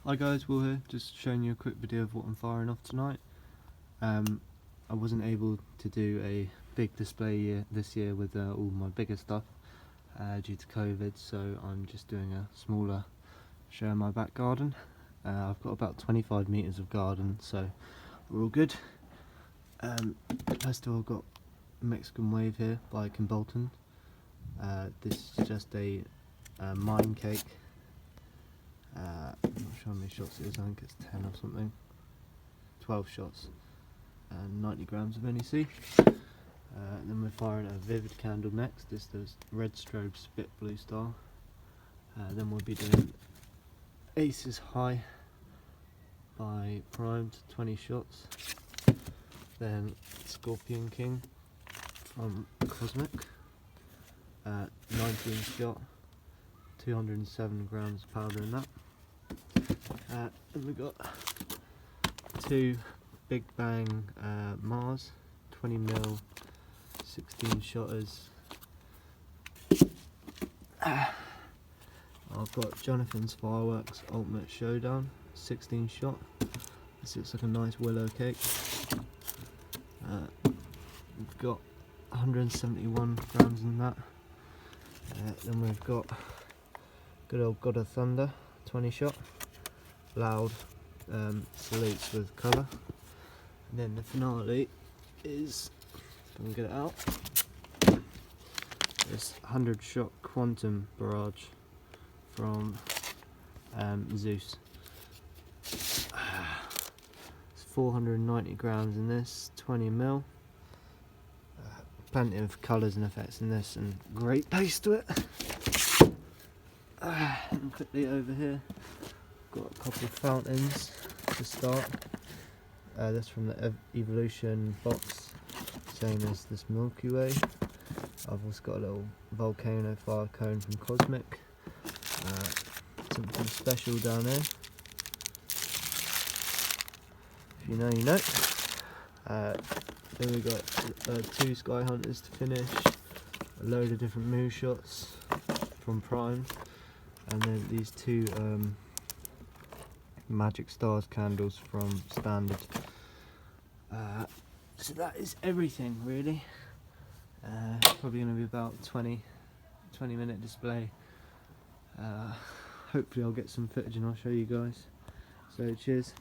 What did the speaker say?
Hi guys, Will here, just showing you a quick video of what I'm firing off tonight. I wasn't able to do a big display this year with all my bigger stuff due to COVID, so I'm just doing a smaller show in my back garden. I've got about 25 metres of garden, so we're all good. First of all, I've got Mexican Wave here by Kim Bolton. This is just a mine cake. I'm not sure how many shots it is, I think it's 10 or something. 12 shots and 90 grams of NEC. Then we're firing a Vivid candle next. This is Red Strobe Spit Blue Star. Then we'll be doing Aces High by Primed, 20 shots. Then Scorpion King from Cosmic, 19 shot, 207 grams of powder in that. And we've got two Big Bang Mars, 20mm, 16 shotters. I've got Jonathan's Fireworks Ultimate Showdown, 16 shot. This looks like a nice willow cake. We've got 171 grams in that. Then we've got good old God of Thunder, 20 shot. Loud salutes with colour. And then the finale is, if I can get it out, this 100 shot Quantum Barrage from Zeus. It's 490 grams in this, 20mm. Plenty of colours and effects in this, and great taste to it. And quickly over here, got a couple of fountains to start. That's from the Evolution box, same as this Milky Way. I've also got a little volcano fire cone from Cosmic. Something special down there. If you know, you know. Then we got two Sky Hunters to finish. A load of different Moo shots from Prime, and then these two Magic Stars candles from Standard. So that is everything really. Probably going to be about 20 minute display. Hopefully I'll get some footage and I'll show you guys. So cheers.